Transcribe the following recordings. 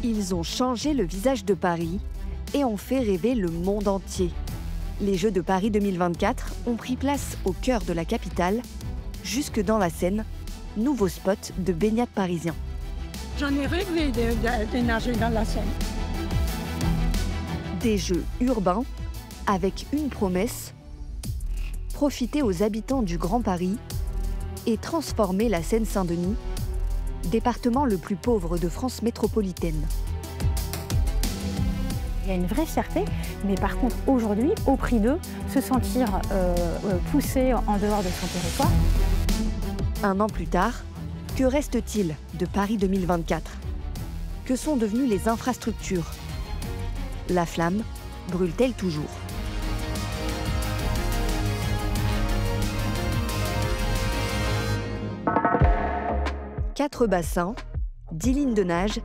Ils ont changé le visage de Paris et ont fait rêver le monde entier. Les Jeux de Paris 2024 ont pris place au cœur de la capitale, jusque dans la Seine, nouveau spot de baignade parisien. J'en ai rêvé de nager dans la Seine. Des Jeux urbains avec une promesse, profiter aux habitants du Grand Paris et transformer la Seine-Saint-Denis, département le plus pauvre de France métropolitaine. Il y a une vraie fierté, mais par contre aujourd'hui, au prix d'eux, se sentir poussé en dehors de son territoire. Un an plus tard, que reste-t-il de Paris 2024? Que sont devenues les infrastructures? La flamme brûle-t-elle toujours? Quatre bassins, 10 lignes de nage,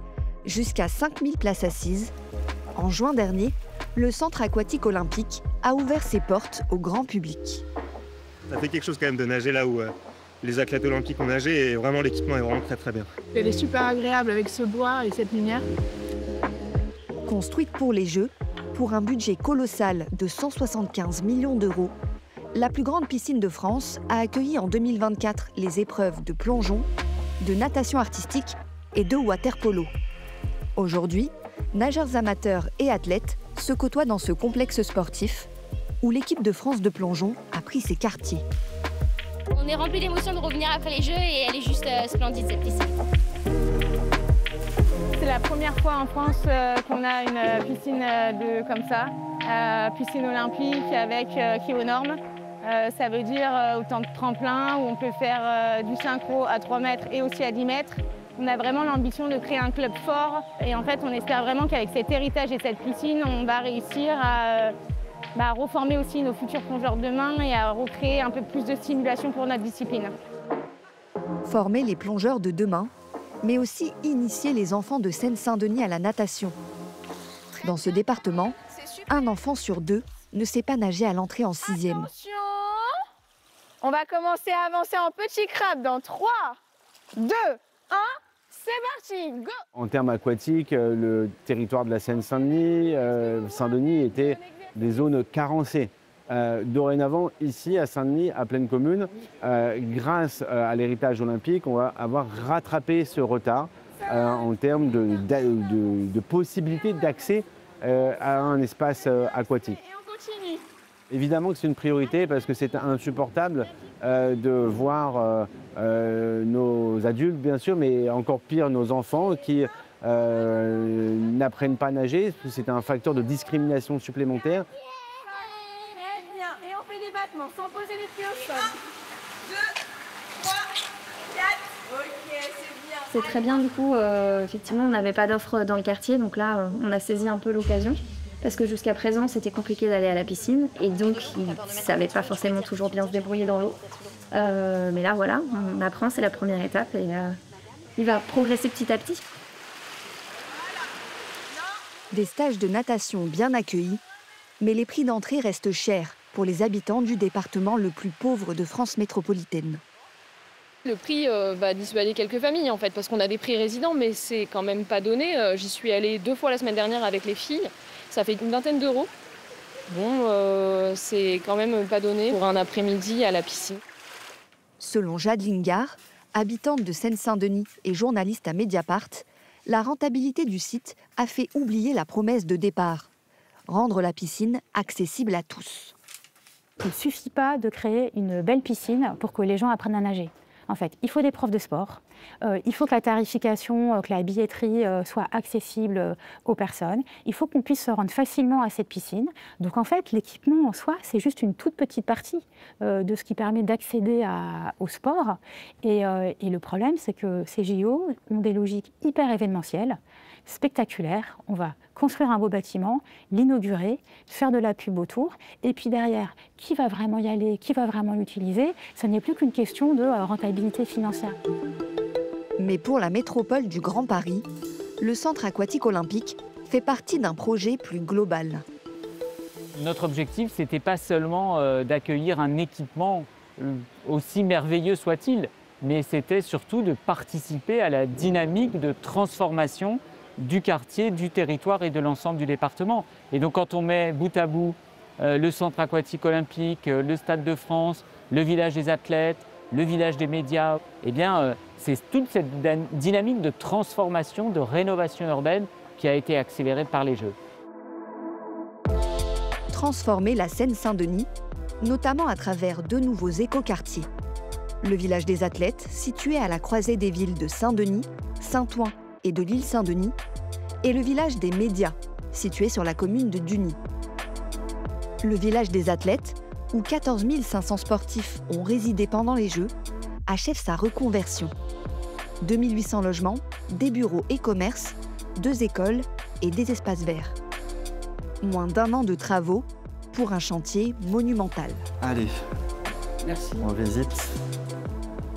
jusqu'à 5000 places assises. En juin dernier, le centre aquatique olympique a ouvert ses portes au grand public. Ça fait quelque chose quand même de nager là où les athlètes olympiques ont nagé et vraiment l'équipement est vraiment très bien. Elle est super agréable avec ce bois et cette lumière. Construite pour les Jeux, pour un budget colossal de 175 millions d'euros, la plus grande piscine de France a accueilli en 2024 les épreuves de plongeon, de natation artistique et de water-polo. Aujourd'hui, nageurs amateurs et athlètes se côtoient dans ce complexe sportif où l'équipe de France de plongeon a pris ses quartiers. On est rempli d'émotions de revenir après les Jeux et elle est juste splendide cette piscine. C'est la première fois en France qu'on a une piscine comme ça, piscine olympique avec qui est aux normes. Ça veut dire autant de tremplins où on peut faire du synchro à 3 mètres et aussi à 10 mètres. On a vraiment l'ambition de créer un club fort et en fait on espère vraiment qu'avec cet héritage et cette piscine, on va réussir à reformer aussi nos futurs plongeurs de demain et à recréer un peu plus de stimulation pour notre discipline. Former les plongeurs de demain, mais aussi initier les enfants de Seine-Saint-Denis à la natation. Dans ce département, un enfant sur 2 ne sait pas nager à l'entrée en 6e. Attention, on va commencer à avancer en petit crabe dans 3, 2, 1, c'est parti, go! En termes aquatiques, le territoire de la Seine-Saint-Denis, Saint-Denis était des zones carencées. Dorénavant, ici à Saint-Denis, à Pleine Commune, grâce à l'héritage olympique, on va avoir rattrapé ce retard en termes de possibilités d'accès à un espace aquatique. Et on continue. Évidemment que c'est une priorité parce que c'est insupportable de voir nos adultes, bien sûr, mais encore pire nos enfants qui n'apprennent pas à nager. C'est un facteur de discrimination supplémentaire. Très bien, et on fait des battements sans poser les pieds au sol. 2, 3, 4, ok, c'est bien. C'est très bien du coup, effectivement on n'avait pas d'offre dans le quartier, donc là on a saisi un peu l'occasion. Parce que jusqu'à présent c'était compliqué d'aller à la piscine et donc ils ne savaient pas forcément toujours bien se débrouiller dans l'eau. Mais là voilà, on apprend, c'est la première étape et il va progresser petit à petit. Des stages de natation bien accueillis, mais les prix d'entrée restent chers pour les habitants du département le plus pauvre de France métropolitaine. Le prix va dissuader quelques familles en fait, parce qu'on a des prix résidents, mais c'est quand même pas donné. J'y suis allée 2 fois la semaine dernière avec les filles, ça fait une vingtaine d'euros. Bon, c'est quand même pas donné pour un après-midi à la piscine. Selon Jade Lingard, habitante de Seine-Saint-Denis et journaliste à Mediapart, la rentabilité du site a fait oublier la promesse de départ, rendre la piscine accessible à tous. Il ne suffit pas de créer une belle piscine pour que les gens apprennent à nager. En fait, il faut des profs de sport, il faut que la tarification, que la billetterie soit accessible aux personnes, il faut qu'on puisse se rendre facilement à cette piscine. Donc en fait, l'équipement en soi, c'est juste une toute petite partie de ce qui permet d'accéder au sport. Et le problème, c'est que ces JO ont des logiques hyper événementielles, spectaculaires. On va construire un beau bâtiment, l'inaugurer, faire de la pub autour, et puis derrière, qui va vraiment y aller, qui va vraiment l'utiliser, ça n'est plus qu'une question de rentabilité financière. Mais pour la métropole du Grand Paris, le centre aquatique olympique fait partie d'un projet plus global. Notre objectif, ce n'était pas seulement d'accueillir un équipement aussi merveilleux soit-il, mais c'était surtout de participer à la dynamique de transformation du quartier, du territoire et de l'ensemble du département. Et donc quand on met bout à bout le centre aquatique olympique, le Stade de France, le village des athlètes, le village des médias, eh bien c'est toute cette dynamique de transformation, de rénovation urbaine qui a été accélérée par les Jeux. Transformer la Seine-Saint-Denis, notamment à travers 2 nouveaux écoquartiers. Le village des athlètes, situé à la croisée des villes de Saint-Denis, Saint-Ouen et de l'île Saint-Denis, et le village des médias, situé sur la commune de Duny. Le village des athlètes, où 14 500 sportifs ont résidé pendant les Jeux, achève sa reconversion. 2800 logements, des bureaux et commerces, 2 écoles et des espaces verts. Moins d'1 an de travaux pour un chantier monumental. Allez, Merci. on visite.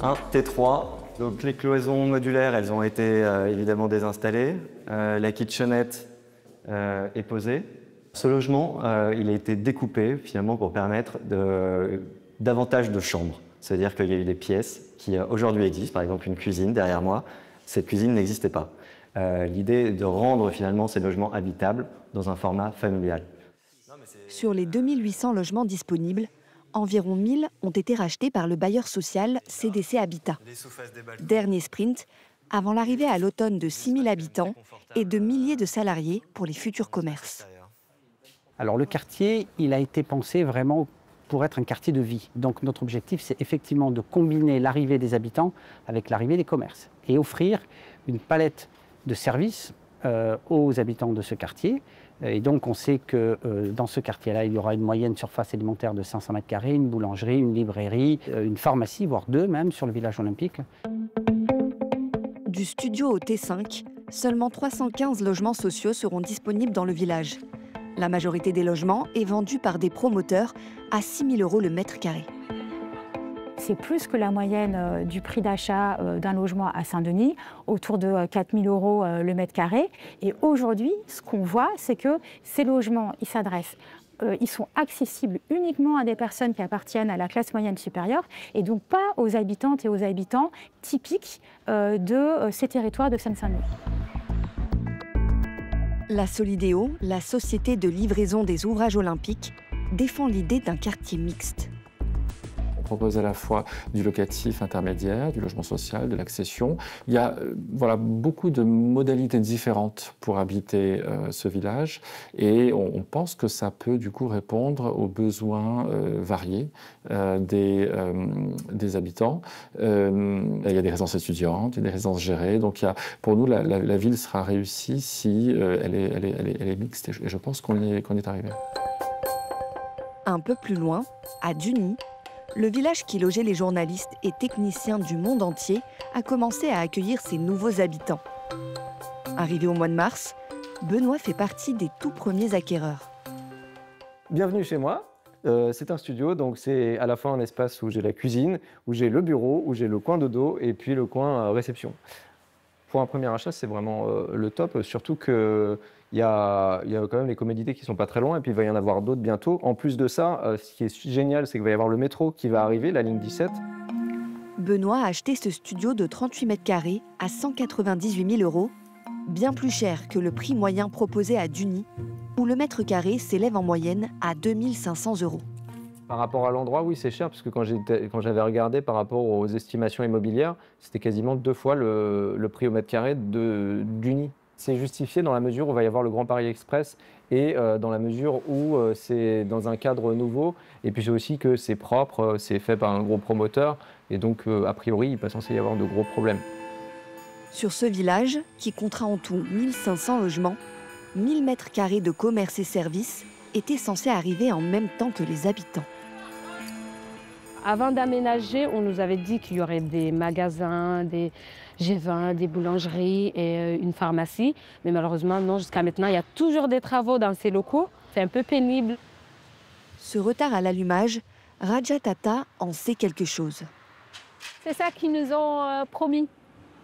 Un T3. Donc les cloisons modulaires, elles ont été évidemment désinstallées. La kitchenette est posée. Ce logement, il a été découpé finalement pour permettre davantage de chambres. C'est-à-dire qu'il y a eu des pièces qui aujourd'hui existent, par exemple une cuisine derrière moi. Cette cuisine n'existait pas. L'idée est de rendre finalement ces logements habitables dans un format familial. Sur les 2800 logements disponibles, environ 1000 ont été rachetés par le bailleur social CDC Habitat. Dernier sprint, avant l'arrivée à l'automne de 6000 habitants et de milliers de salariés pour les futurs commerces. Alors le quartier, il a été pensé vraiment pour être un quartier de vie. Donc notre objectif, c'est effectivement de combiner l'arrivée des habitants avec l'arrivée des commerces et offrir une palette de services aux habitants de ce quartier. Et donc on sait que dans ce quartier-là, il y aura une moyenne surface alimentaire de 500 m², une boulangerie, une librairie, une pharmacie, voire 2 même sur le village olympique. Du studio au T5, seulement 315 logements sociaux seront disponibles dans le village. La majorité des logements est vendue par des promoteurs à 6 000 € le mètre carré. C'est plus que la moyenne du prix d'achat d'un logement à Saint-Denis, autour de 4 000 € le mètre carré. Et aujourd'hui, ce qu'on voit, c'est que ces logements, ils sont accessibles uniquement à des personnes qui appartiennent à la classe moyenne supérieure et donc pas aux habitantes et aux habitants typiques de ces territoires de Seine-Saint-Denis. La Solidéo, la société de livraison des ouvrages olympiques, défend l'idée d'un quartier mixte. On propose à la fois du locatif intermédiaire, du logement social, de l'accession. Il y a beaucoup de modalités différentes pour habiter ce village et on pense que ça peut du coup répondre aux besoins variés des habitants. Il y a des résidences étudiantes, il y a des résidences gérées. Donc pour nous, la ville sera réussie si elle est mixte et je pense qu'on y est arrivé. Un peu plus loin, à Duny, le village qui logeait les journalistes et techniciens du monde entier a commencé à accueillir ses nouveaux habitants. Arrivé au mois de mars, Benoît fait partie des tout premiers acquéreurs. Bienvenue chez moi. C'est un studio, donc c'est à la fois un espace où j'ai la cuisine, où j'ai le bureau, où j'ai le coin dodo et puis le coin réception. Pour un premier achat, c'est vraiment le top, surtout qu'il y a quand même les commodités qui ne sont pas très loin et puis il va y en avoir d'autres bientôt. En plus de ça, ce qui est génial, c'est qu'il va y avoir le métro qui va arriver, la ligne 17. Benoît a acheté ce studio de 38 m² à 198 000 €, bien plus cher que le prix moyen proposé à Duny, où le mètre carré s'élève en moyenne à 2 500 €. Par rapport à l'endroit, oui, c'est cher, parce que quand j'avais regardé par rapport aux estimations immobilières, c'était quasiment 2 fois le prix au mètre carré de Duny. C'est justifié dans la mesure où il va y avoir le Grand Paris Express et dans la mesure où c'est dans un cadre nouveau. Et puis c'est aussi que c'est propre, c'est fait par un gros promoteur. Et donc, a priori, il n'est pas censé y avoir de gros problèmes. Sur ce village, qui comptera en tout 1500 logements, 1000 m² de commerce et services étaient censés arriver en même temps que les habitants. Avant d'aménager, on nous avait dit qu'il y aurait des magasins, des G20, des boulangeries et une pharmacie. Mais malheureusement, non, jusqu'à maintenant, il y a toujours des travaux dans ces locaux. C'est un peu pénible. Ce retard à l'allumage, Raja Tata en sait quelque chose. C'est ça qu'ils nous ont promis.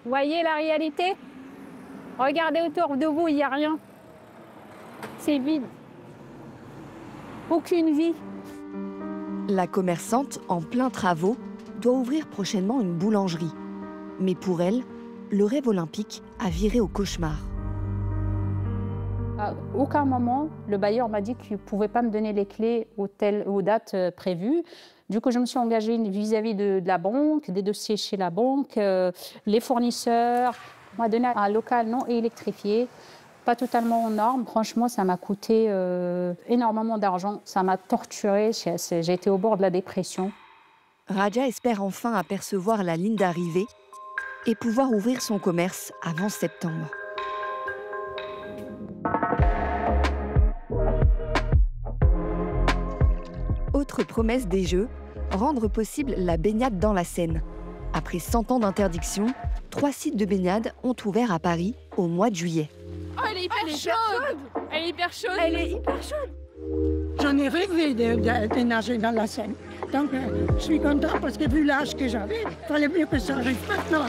Vous voyez la réalité? Regardez autour de vous, il n'y a rien. C'est vide. Aucune vie. La commerçante, en plein travaux, doit ouvrir prochainement une boulangerie. Mais pour elle, le rêve olympique a viré au cauchemar. À aucun moment, le bailleur m'a dit qu'il ne pouvait pas me donner les clés aux dates prévues. Du coup, je me suis engagée vis-à-vis de la banque, des dossiers chez la banque, les fournisseurs. On m'a donné un local non électrifié, pas totalement aux normes. Franchement, ça m'a coûté énormément d'argent. Ça m'a torturée. J'ai été au bord de la dépression. Radja espère enfin apercevoir la ligne d'arrivée et pouvoir ouvrir son commerce avant septembre. Autre promesse des Jeux, rendre possible la baignade dans la Seine. Après 100 ans d'interdiction, 3 sites de baignade ont ouvert à Paris au mois de juillet. Oh, elle est hyper chaude. Elle est hyper chaude. Elle est hyper chaude. J'en ai rêvé de nager dans la Seine. Donc, je suis contente parce que vu l'âge que j'avais, il fallait mieux que ça arrive maintenant.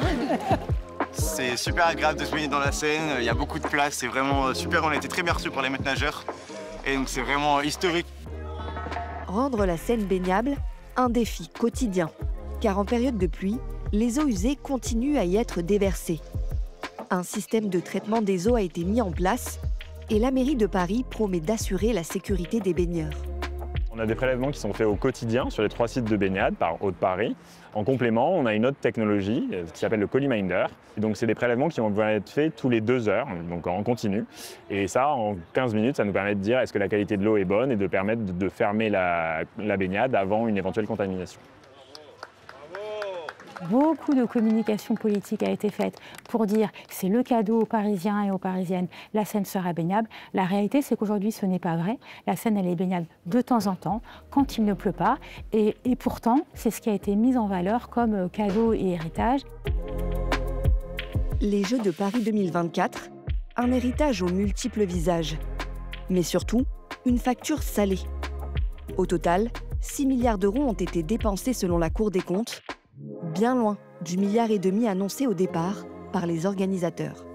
C'est super agréable de se baigner dans la Seine. Il y a beaucoup de place. C'est vraiment super. On a été très bien reçus par les maîtres nageurs. Et donc, c'est vraiment historique. Rendre la Seine baignable, un défi quotidien. Car en période de pluie, les eaux usées continuent à y être déversées. Un système de traitement des eaux a été mis en place et la mairie de Paris promet d'assurer la sécurité des baigneurs. On a des prélèvements qui sont faits au quotidien sur les 3 sites de baignade par Haute-Paris. En complément, on a une autre technologie qui s'appelle le Coliminder. Et donc, c'est des prélèvements qui vont être faits tous les 2 heures, donc en continu. Et ça, en 15 minutes, ça nous permet de dire est-ce que la qualité de l'eau est bonne et de permettre de fermer la baignade avant une éventuelle contamination. Beaucoup de communication politique a été faite pour dire c'est le cadeau aux Parisiens et aux Parisiennes, la Seine sera baignable. La réalité, c'est qu'aujourd'hui, ce n'est pas vrai. La Seine, elle est baignable de temps en temps, quand il ne pleut pas. Et pourtant, c'est ce qui a été mis en valeur comme cadeau et héritage. Les Jeux de Paris 2024, un héritage aux multiples visages. Mais surtout, une facture salée. Au total, 6 milliards d'euros ont été dépensés selon la Cour des comptes, bien loin du 1,5 milliard annoncé au départ par les organisateurs.